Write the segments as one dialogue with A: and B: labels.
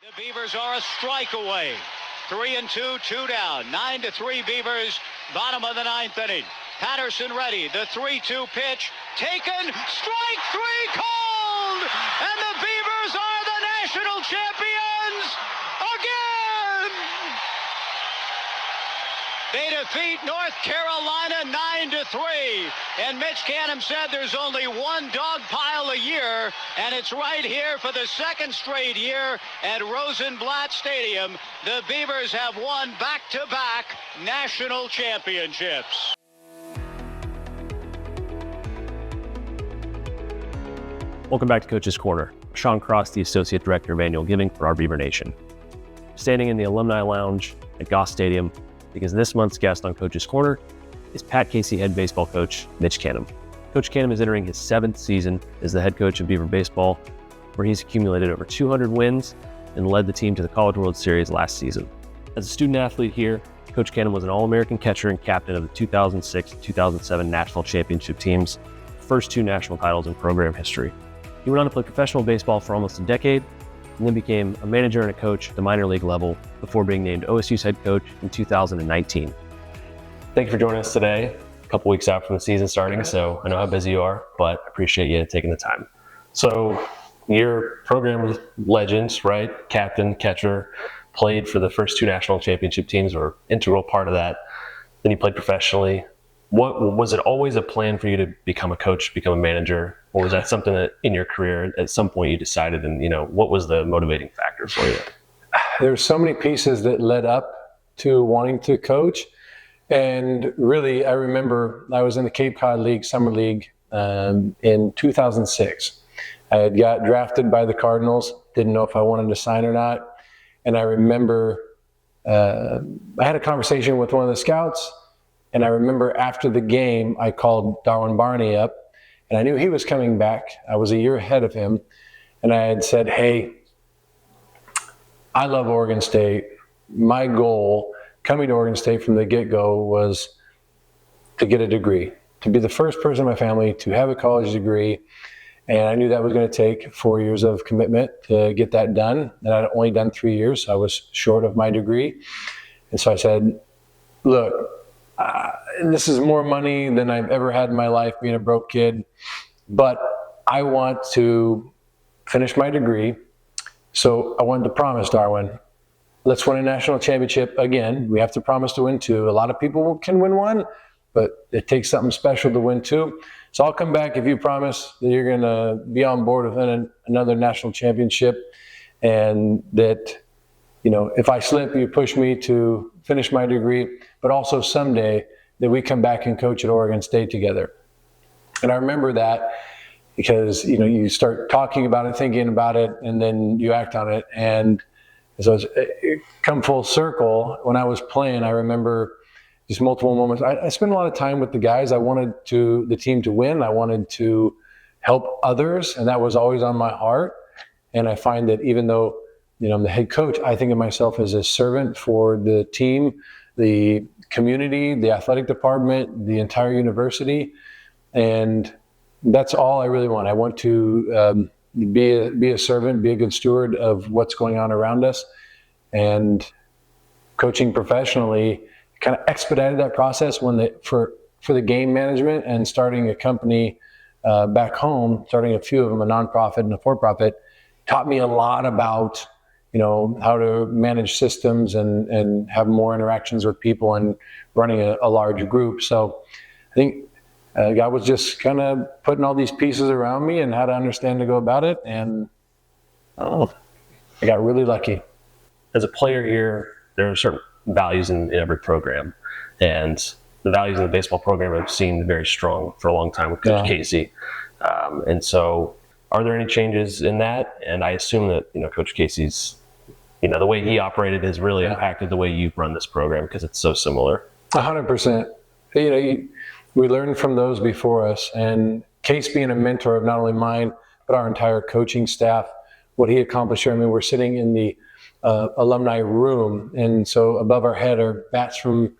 A: The Beavers are a strike away. 3-2, 2 down. 9-3 Beavers, bottom of the ninth inning. Patterson ready. The 3-2 pitch taken. Strike three called! And the Beavers are the national champions again! They defeat North Carolina 9-3. And Mitch Canham said there's only one dog pile a year, and it's right here for the second straight year at Rosenblatt Stadium. The Beavers have won back-to-back national championships.
B: Welcome back to Coach's Corner. Sean Cross, the Associate Director of Annual Giving for our Beaver Nation. Standing in the Alumni Lounge at Goss Stadium because this month's guest on Coach's Corner is Pat Casey head baseball coach Mitch Canham. Coach Canham is entering his 7th season as the head coach of Beaver Baseball, where he's accumulated over 200 wins and led the team to the College World Series last season. As a student athlete here, Coach Canham was an All-American catcher and captain of the 2006-2007 national championship teams, first 2 national titles in program history. He went on to play professional baseball for almost a decade, and then became a manager and a coach at the minor league level before being named OSU's head coach in 2019. Thank you for joining us today, a couple weeks out from the season starting, so I know how busy you are, but I appreciate you taking the time. So your program legends, right? Captain, catcher, played for the first 2 national championship teams, or integral part of that. Then you played professionally. What was it always a plan for you to become a coach, become a manager? Or was that something that in your career at some point you decided, and what was the motivating factor for you?
C: There's so many pieces that led up to wanting to coach. And really, I remember I was in the Cape Cod League, Summer League in 2006. I had got drafted by the Cardinals, didn't know if I wanted to sign or not. And I remember I had a conversation with one of the scouts. And I remember after the game, I called Darwin Barney up, and I knew he was coming back. I was a year ahead of him. And I had said, hey, I love Oregon State. My goal coming to Oregon State from the get-go was to get a degree, to be the first person in my family to have a college degree. And I knew that was going to take 4 years of commitment to get that done. And I'd only done 3 years, so I was short of my degree. And so I said, look, this is more money than I've ever had in my life being a broke kid, but I want to finish my degree. So I wanted to promise Darwin, let's win a national championship again. We have to promise to win 2. A lot of people can win 1, but it takes something special to win 2. So I'll come back if you promise that you're going to be on board with another national championship, and that, if I slip, you push me to finish my degree, but also someday that we come back and coach at Oregon State together. And I remember that because, you start talking about it, thinking about it, and then you act on it. And so it's come full circle. When I was playing, I remember just multiple moments. I spent a lot of time with the guys. I wanted the team to win. I wanted to help others, and that was always on my heart. And I find that even though I'm the head coach, I think of myself as a servant for the team, the community, the athletic department, the entire university. And that's all I really want. I want to be a servant, be a good steward of what's going on around us. And coaching professionally kind of expedited that process for the game management, and starting a company back home, starting a few of them, a nonprofit and a for-profit, taught me a lot about how to manage systems and have more interactions with people and running a large group. So I think God was just kind of putting all these pieces around me and how to understand to go about it. And I got really lucky.
B: As a player here, there are certain values in every program. And the values in the baseball program have seemed very strong for a long time with Coach Casey. And so are there any changes in that? And I assume that, Coach Casey's, the way he operated has really impacted the way you've run this program, because it's so similar.
C: 100%. We learned from those before us, and Case being a mentor of not only mine, but our entire coaching staff, what he accomplished here. I mean, we're sitting in the alumni room, and so above our head are bats from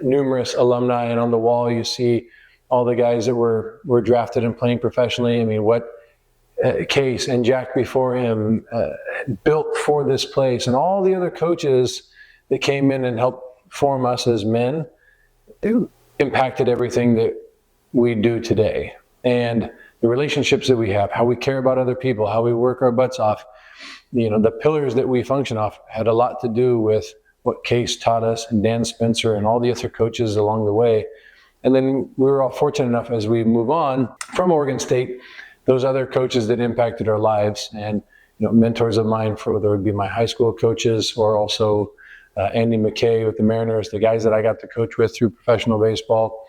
C: numerous alumni, and on the wall you see all the guys that were drafted and playing professionally. I mean, what Case and Jack before him, built for this place, and all the other coaches that came in and helped form us as men, they impacted everything that we do today. And the relationships that we have, how we care about other people, how we work our butts off, the pillars that we function off had a lot to do with what Case taught us, and Dan Spencer and all the other coaches along the way. And then we were all fortunate enough as we move on from Oregon State, those other coaches that impacted our lives, and mentors of mine, whether it be my high school coaches or also Andy McKay with the Mariners, the guys that I got to coach with through professional baseball,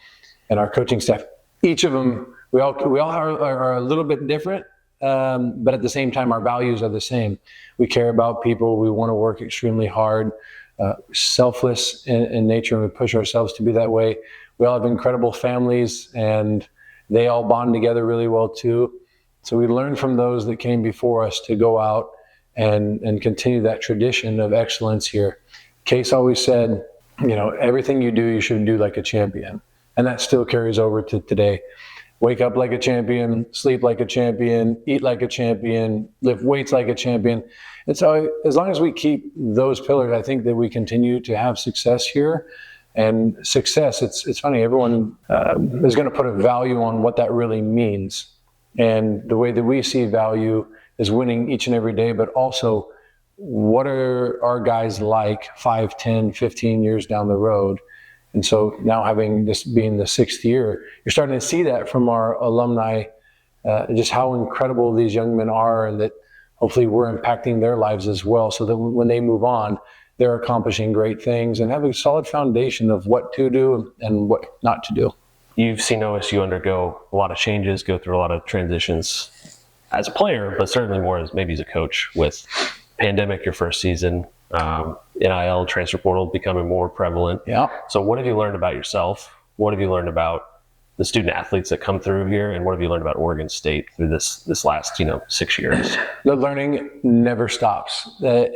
C: and our coaching staff. Each of them, we all are a little bit different, but at the same time, our values are the same. We care about people. We want to work extremely hard, selfless in nature, and we push ourselves to be that way. We all have incredible families, and they all bond together really well too. So we learned from those that came before us to go out and continue that tradition of excellence here. Case always said, everything you do, you should do like a champion. And that still carries over to today. Wake up like a champion, sleep like a champion, eat like a champion, lift weights like a champion. And so as long as we keep those pillars, I think that we continue to have success here. And success, it's funny, everyone is going to put a value on what that really means. And the way that we see value is winning each and every day, but also what are our guys like 5, 10, 15 years down the road? And so now, having this being the 6th year, you're starting to see that from our alumni, just how incredible these young men are, and that hopefully we're impacting their lives as well, so that when they move on, they're accomplishing great things and have a solid foundation of what to do and what not to do.
B: You've seen OSU undergo a lot of changes, go through a lot of transitions as a player, but certainly more as maybe as a coach, with pandemic your first season, NIL, transfer portal becoming more prevalent.
C: Yeah.
B: So what have you learned about yourself? What have you learned about the student athletes that come through here? And what have you learned about Oregon State through this last 6 years?
C: The learning never stops. I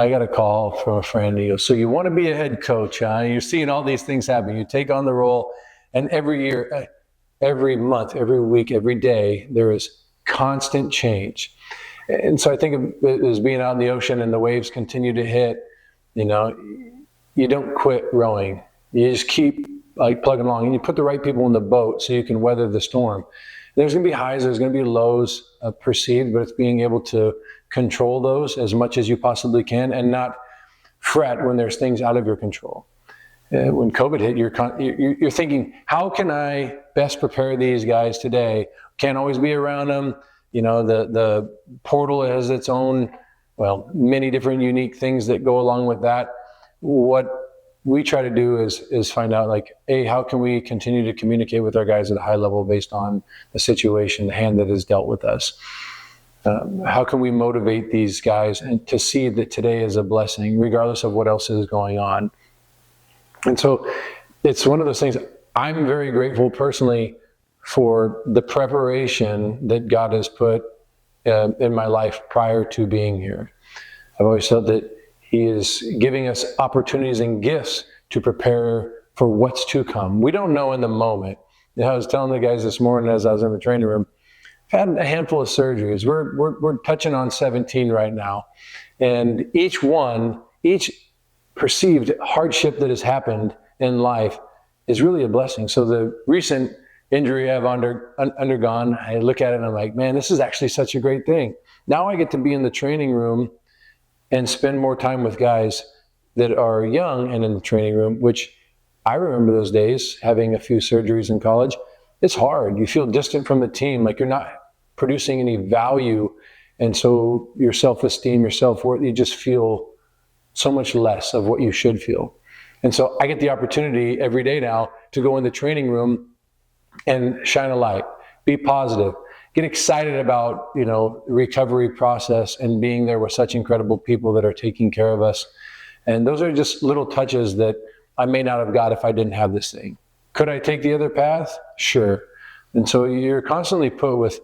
C: got a call from a friend. He goes, "So you want to be a head coach, huh? You're seeing all these things happen. You take on the role, and every year, every month, every week, every day, there is constant change." And so I think of it as being out in the ocean and the waves continue to hit. You don't quit rowing. You just keep plugging along, and you put the right people in the boat so you can weather the storm. There's going to be highs, there's going to be lows perceived, but it's being able to control those as much as you possibly can and not fret when there's things out of your control. When COVID hit, you're thinking, how can I best prepare these guys today? Can't always be around them. The portal has its own, many different unique things that go along with that. What we try to do is find out, how can we continue to communicate with our guys at a high level based on the situation, the hand that is dealt with us? How can we motivate these guys and to see that today is a blessing, regardless of what else is going on? And so it's one of those things. I'm very grateful personally for the preparation that God has put in my life prior to being here. I've always felt that He is giving us opportunities and gifts to prepare for what's to come. We don't know in the moment. I was telling the guys this morning as I was in the training room, I've had a handful of surgeries. We're touching on 17 right now. And each perceived hardship that has happened in life is really a blessing. So the recent injury I've undergone, I look at it and I'm like, man, this is actually such a great thing. Now I get to be in the training room and spend more time with guys that are young and in the training room, which I remember those days, having a few surgeries in college. It's hard. You feel distant from the team, like you're not producing any value. And so your self-esteem, your self-worth, you just feel so much less of what you should feel. And so I get the opportunity every day now to go in the training room and shine a light, be positive, get excited about, the recovery process and being there with such incredible people that are taking care of us. And those are just little touches that I may not have got if I didn't have this thing. Could I take the other path? Sure. And so you're constantly put with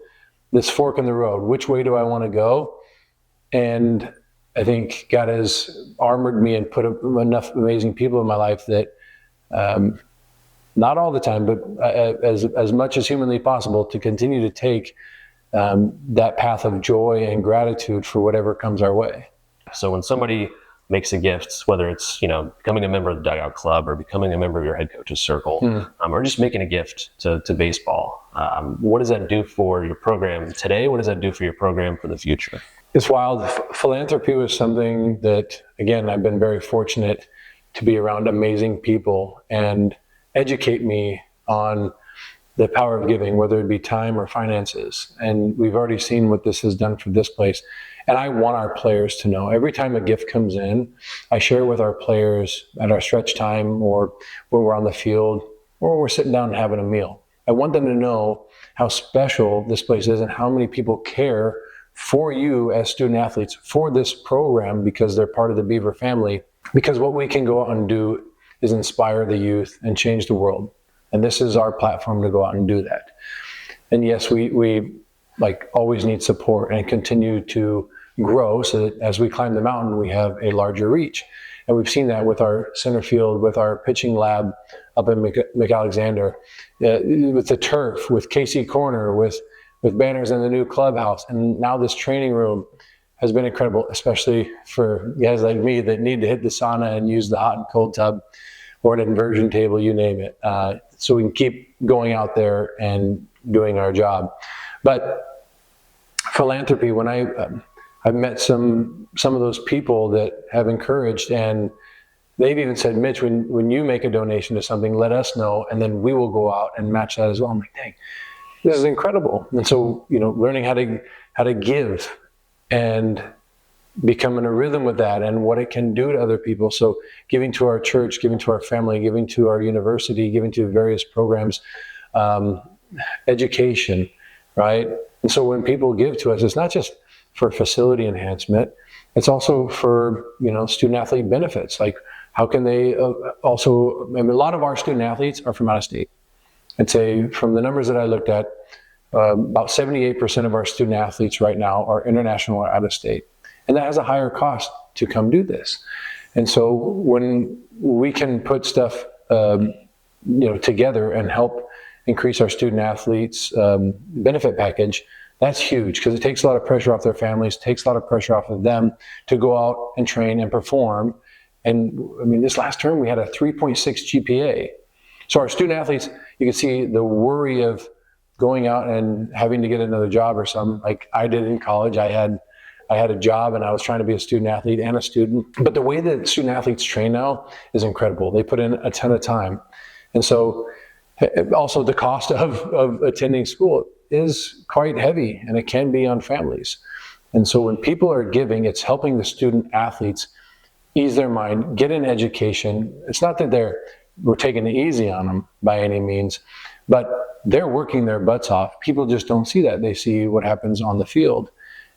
C: this fork in the road. Which way do I want to go? And I think God has armored me and put enough amazing people in my life that not all the time, but as much as humanly possible, to continue to take that path of joy and gratitude for whatever comes our way.
B: So when somebody makes a gift, whether it's, becoming a member of the dugout club or becoming a member of your head coach's circle, or just making a gift to baseball, what does that do for your program today? What does that do for your program for the future?
C: It's wild. Philanthropy was something that, again, I've been very fortunate to be around amazing people and educate me on the power of giving, whether it be time or finances. And we've already seen what this has done for this place. And I want our players to know. Every time a gift comes in, I share it with our players at our stretch time, or when we're on the field, or when we're sitting down and having a meal. I want them to know how special this place is and how many people care for you as student athletes, for this program, because they're part of the Beaver family. Because what we can go out and do is inspire the youth and change the world. And this is our platform to go out and do that. And yes, we like always need support and continue to grow so that as we climb the mountain, we have a larger reach. And we've seen that with our center field, with our pitching lab up in McAlexander, with the turf, with KC Corner, with banners in the new clubhouse. And now this training room has been incredible, especially for guys like me that need to hit the sauna and use the hot and cold tub or an inversion table, you name it. So we can keep going out there and doing our job. But philanthropy, when I've met some of those people that have encouraged, and they've even said, Mitch, when you make a donation to something, let us know, and then we will go out and match that as well. I'm like, dang, this is incredible. And so, learning how to give and becoming a rhythm with that and what it can do to other people. So giving to our church, giving to our family, giving to our university, giving to various programs, education, right? And so when people give to us, it's not just for facility enhancement, it's also for, student athlete benefits. Like how can they a lot of our student athletes are from out of state. I'd say from the numbers that I looked at, about 78% of our student athletes right now are international or out of state. And that has a higher cost to come do this. And so when we can put stuff, together and help increase our student athletes' benefit package, that's huge because it takes a lot of pressure off their families, takes a lot of pressure off of them to go out and train and perform. And this last term we had a 3.6 GPA. So our student athletes, you can see the worry of going out and having to get another job or something like I did in college. I had a job and I was trying to be a student athlete and a student. But the way that student athletes train now is incredible. They put in a ton of time. And so also the cost of attending school is quite heavy, and it can be on families. And so when people are giving, it's helping the student athletes ease their mind, get an education. It's not that we're taking it easy on them by any means, but they're working their butts off. People just don't see that. They see what happens on the field.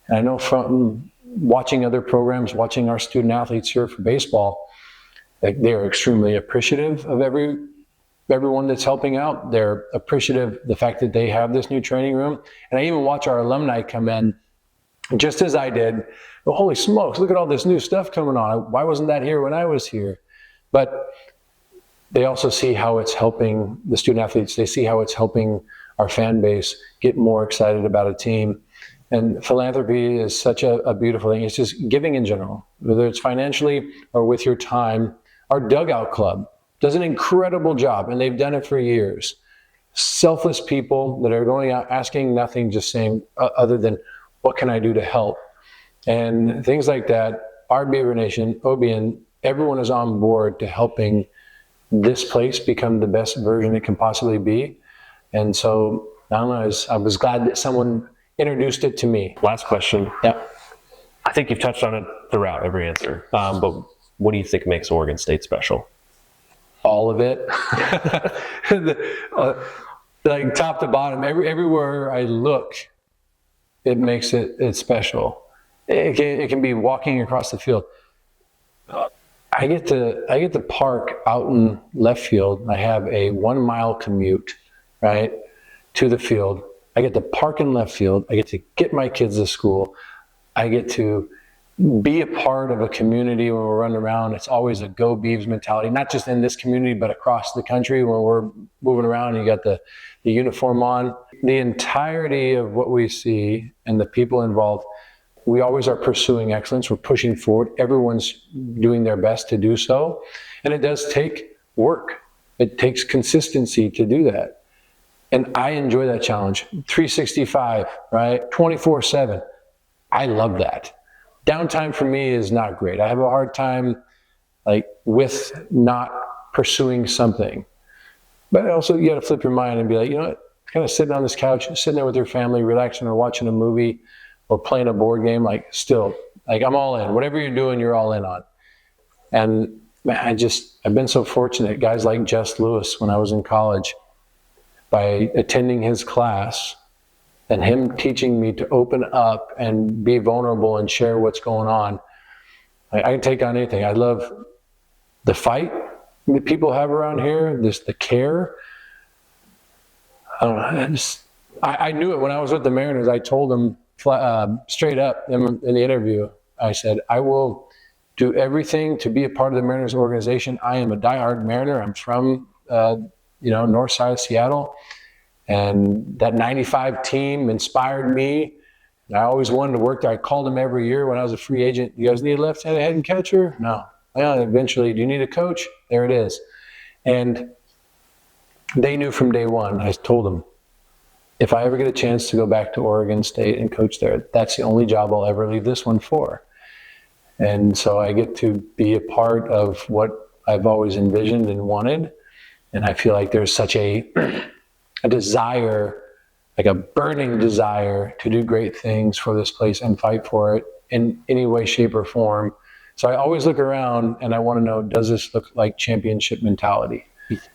C: And I know from watching other programs, watching our student athletes here for baseball, they are extremely appreciative of everyone that's helping out. They're appreciative of the fact that they have this new training room. And I even watch our alumni come in just as I did. Oh, holy smokes, look at all this new stuff coming on. Why wasn't that here when I was here? But they also see how it's helping the student athletes. They see how it's helping our fan base get more excited about a team. And philanthropy is such a beautiful thing. It's just giving in general, whether it's financially or with your time. Our dugout club does an incredible job, and they've done it for years. Selfless people that are going out asking nothing, just saying other than, what can I do to help? And things like that. Our Beaver Nation, OBN, everyone is on board to helping this place become the best version it can possibly be. And so I don't know, I was glad that someone introduced it to me.
B: Last question.
C: Yeah.
B: I think you've touched on it throughout every answer, but what do you think makes Oregon State special?
C: All of it. Like top to bottom, everywhere I look, it makes it special. It can be walking across the field. I get to park out in left field. I have a 1 mile commute, right, to the field. I get to park in left field. I get to get my kids to school. I get to be a part of a community when we're running around. It's always a go Beavs mentality, not just in this community, but across the country when we're moving around and you got the uniform on. The entirety of what we see and the people involved, we always are pursuing excellence. We're pushing forward. Everyone's doing their best to do so. And it does take work. It takes consistency to do that. And I enjoy that challenge. 365, right? 24/7. I love that. Downtime for me is not great. I have a hard time with not pursuing something. But also you got to flip your mind and be like, you know what? Kind of sitting on this couch, sitting there with your family, relaxing or watching a movie or playing a board game, I'm all in. Whatever you're doing, you're all in on. And man, I've been so fortunate. Guys like Jess Lewis when I was in college, by attending his class, and him teaching me to open up and be vulnerable and share what's going on. I can take on anything. I love the fight that people have around here, the care. I don't know. I knew it when I was with the Mariners. I told them straight up in the interview, I said, I will do everything to be a part of the Mariners organization. I am a diehard Mariner. I'm from north side of Seattle. And that 95 team inspired me. I always wanted to work there. I called them every year when I was a free agent. You guys need a left-handed catcher? No. Well, eventually, do you need a coach? There it is. And they knew from day one. I told them, if I ever get a chance to go back to Oregon State and coach there, that's the only job I'll ever leave this one for. And so I get to be a part of what I've always envisioned and wanted. And I feel like there's such a desire, like a burning desire to do great things for this place and fight for it in any way, shape, or form. So I always look around and I want to know, does this look like championship mentality?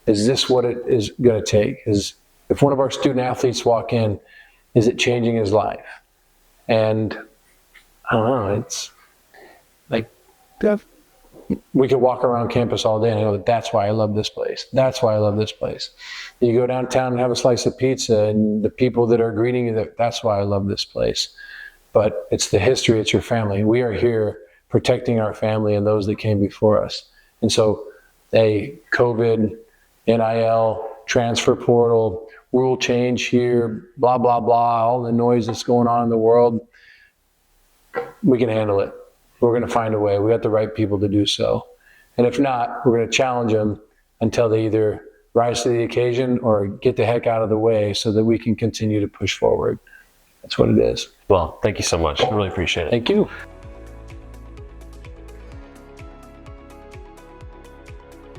C: Is this what it is going to take? If one of our student athletes walk in, is it changing his life? And I don't know, it's like, we could walk around campus all day and I know that's why I love this place. That's why I love this place. You go downtown and have a slice of pizza and the people that are greeting you, that's why I love this place. But it's the history, it's your family. We are here protecting our family and those that came before us. And so, COVID, NIL, transfer portal, rule change here, blah, blah, blah, all the noise that's going on in the world, we can handle it. We're going to find a way. We got the right people to do so. And if not, we're going to challenge them until they either rise to the occasion or get the heck out of the way so that we can continue to push forward. That's what it is.
B: Well, thank you so much. I really appreciate it.
C: Thank you.